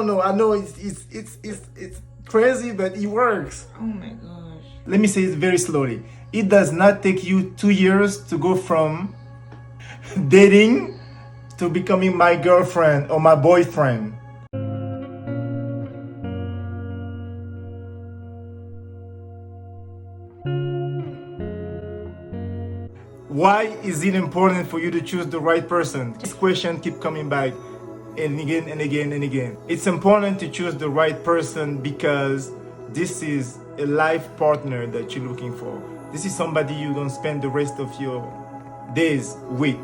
No, I know it's crazy, but it works. Oh my gosh. Let me say it very slowly. It does not take you 2 years to go from dating to becoming my girlfriend or my boyfriend. Why is it important for you to choose the right person? This question keeps coming back and again and again and again. It's important to choose the right person because this is a life partner that you're looking for. This is somebody you're gonna spend the rest of your days with.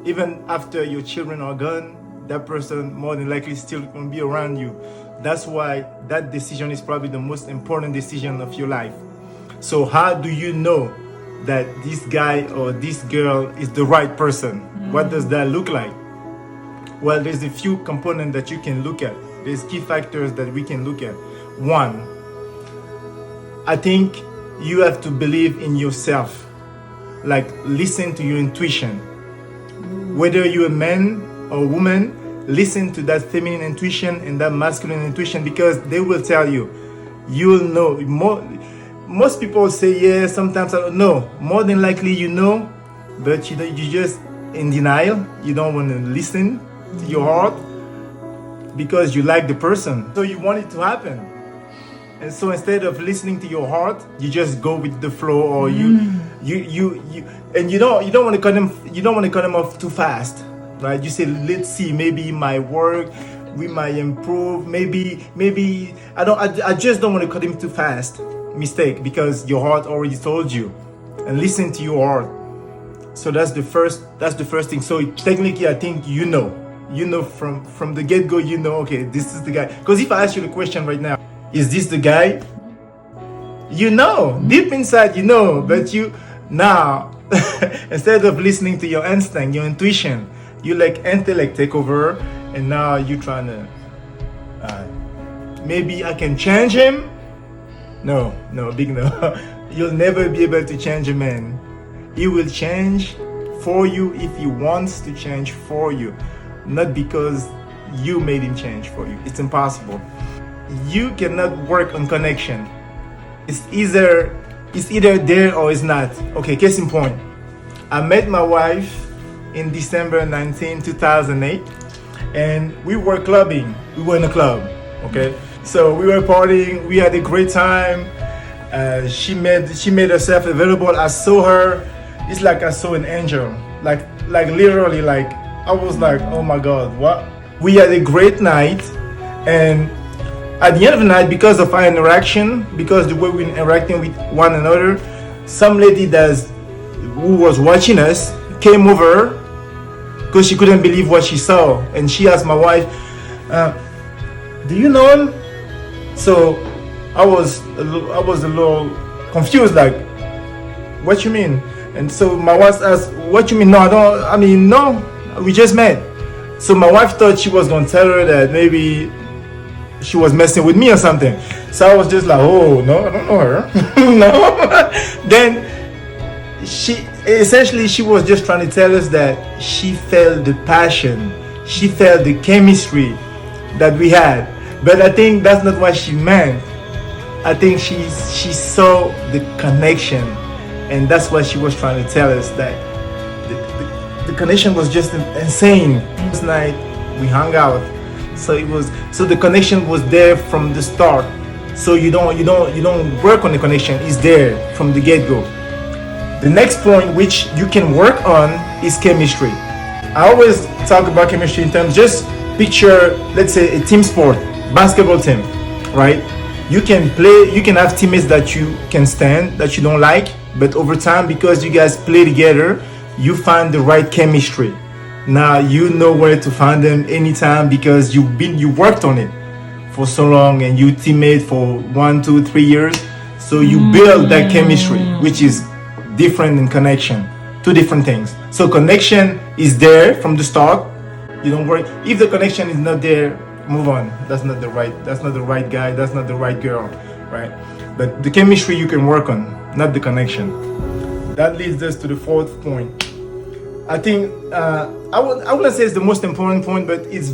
Even after your children are gone, that person more than likely still gonna be around you. That's why that decision is probably the most important decision of your life. So how do you know that this guy or this girl is the right person? What does that look like? Well, there's a few components that you can look at. There's key factors that we can look at. One, I think you have to believe in yourself. Like, listen to your intuition. Whether you're a man or a woman, listen to that feminine intuition and that masculine intuition, because they will tell you. You'll know. Most people say, yeah, sometimes I don't know. More than likely you know, but you're just in denial. You don't want to listen to your heart because you like the person. So you want it to happen. And so instead of listening to your heart, you just go with the flow, or you don't want to cut them off too fast, right? You say, let's see, maybe my work, we might improve, maybe I just don't want to cut him too fast. Mistake, because your heart already told you. And listen to your heart. So that's the first thing. So technically, I think you know from the get-go, okay, this is the guy. Because if I ask you the question right now, is this the guy? Deep inside but you now instead of listening to your instinct, your intuition, you let intellect take over, and now you're trying to maybe I can change him. No, big no. You'll never be able to change a man. He will change for you if he wants to change for you, not because you made him change for you. It's impossible. You cannot work on connection. It's either there or it's not. Okay, case in point. I met my wife in December 19, 2008, and we were clubbing. We were in a club, okay? So we were partying, we had a great time. She made herself available. I saw her. It's like I saw an angel. Like literally, like I was like, oh my God, what? We had a great night, and at the end of the night, because of our interaction, because the way we were interacting with one another, some lady who was watching us came over because she couldn't believe what she saw, and she asked my wife, do you know him? So I was a little confused, like, what you mean? And so my wife asked, what you mean? No, we just met. So my wife thought she was going to tell her that maybe she was messing with me or something. So I was just like, oh, no, I don't know her. No. Then she was just trying to tell us that she felt the passion. She felt the chemistry that we had. But I think that's not what she meant. I think she saw the connection, and that's what she was trying to tell us, that the connection was just insane. This night we hung out, so the connection was there from the start. So you don't work on the connection; it's there from the get-go. The next point which you can work on is chemistry. I always talk about chemistry in terms, just picture, let's say, a team sport. Basketball team, right? You can have teammates that you can stand, that you don't like, but over time, because you guys play together, you find the right chemistry. Now you know where to find them anytime, because you worked on it for so long, and you teammate for 1, 2, 3 years. So you build that chemistry, which is different than connection. Two different things. So connection is there from the start. You don't worry. If the connection is not there, move on. That's not the right guy, that's not the right girl, right? But the chemistry you can work on, not the connection. That leads us to the fourth point. I think I wouldn't say it's the most important point, but it's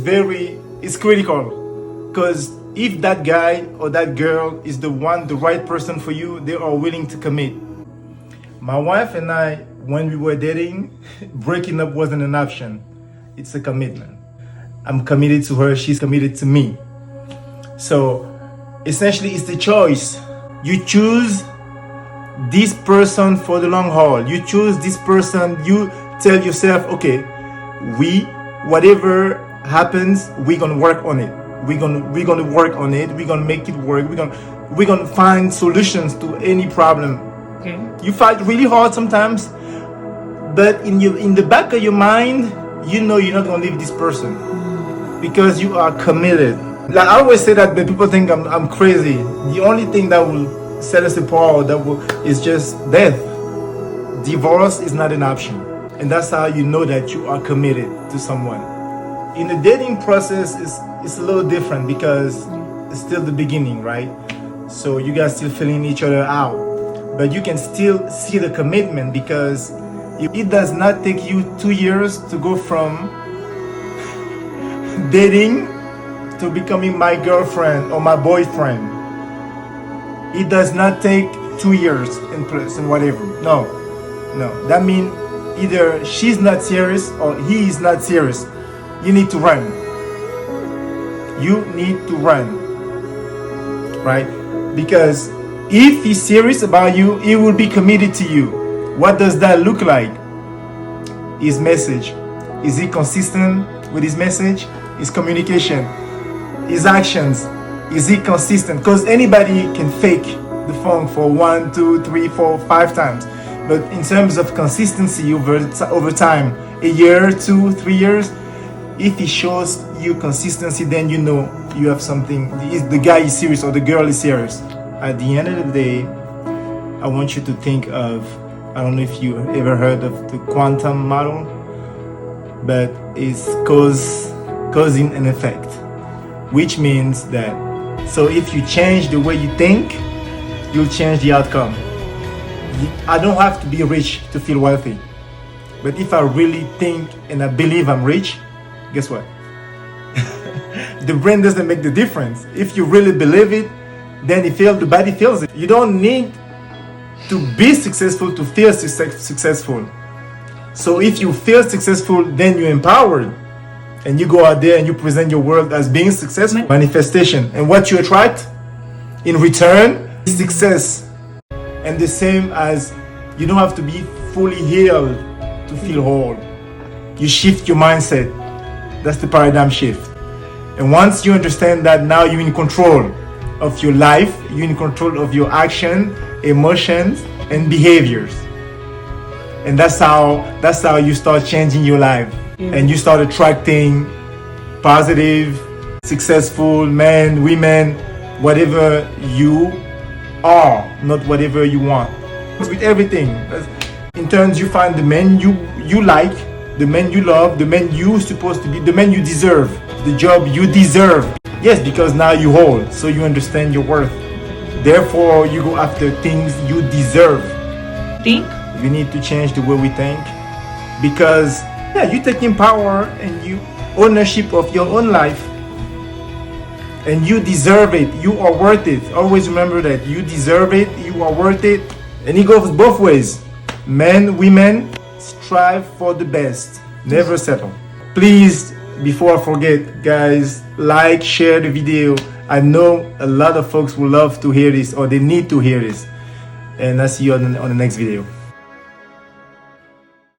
critical. Because if that guy or that girl is the right person for you, they are willing to commit. My wife and I, when we were dating, breaking up wasn't an option. It's a commitment. I'm committed to her, she's committed to me. So essentially it's the choice. You choose this person for the long haul. You choose this person, you tell yourself, okay, whatever happens, we're gonna work on it. We're gonna work on it, we're gonna make it work, we're gonna find solutions to any problem. Okay. You fight really hard sometimes, but in the back of your mind, you know you're not gonna leave this person because you are committed. Like I always say that, but people think I'm crazy. The only thing that will set us apart is just death. Divorce is not an option, and that's how you know that you are committed to someone. In the dating process, it's a little different because it's still the beginning, right? So you guys still feeling each other out, but you can still see the commitment because it does not take you 2 years to go from dating to becoming my girlfriend or my boyfriend. It does not take 2 years in plus and whatever. No. That means either she's not serious or he is not serious. You need to run. You need to run. Right? Because if he's serious about you, he will be committed to you. What does that look like? His message. Is he consistent with his message? His communication? His actions? Is he consistent? Because anybody can fake the phone for 1, 2, 3, 4, 5 times. But in terms of consistency over time, a year, 2, 3 years, if he shows you consistency, then you know you have something. The guy is serious or the girl is serious. At the end of the day, I want you to think of, I don't know if you ever heard of the quantum model, but it's causing an effect, which means that, so if you change the way you think, you'll change the outcome. I don't have to be rich to feel wealthy, but if I really think and I believe I'm rich, guess what? The brain doesn't make the difference. If you really believe it, then the body feels it. You don't need to be successful to feel successful. So if you feel successful, then you're empowered. And you go out there and you present your world as being successful. Manifestation. And what you attract in return is success. And the same as you don't have to be fully healed to feel whole. You shift your mindset. That's the paradigm shift. And once you understand that, now you're in control of your life, you're in control of your action, emotions, and behaviors. And that's how you start changing your life. And you start attracting positive, successful men, women, whatever you are, not whatever you want. With everything. In turns, you find the men you like, the men you love, the men you're supposed to be, the men you deserve, the job you deserve. Yes, because now you hold, so you understand your worth. Therefore, you go after things you deserve. Think? We need to change the way we think, because you're taking power and you ownership of your own life, and you deserve it. You are worth it. Always remember that you deserve it. You are worth it, and it goes both ways. Men, women, strive for the best. Never settle. Please, before I forget, guys, like, share the video. I know a lot of folks will love to hear this, or they need to hear this. And I'll see you on the next video.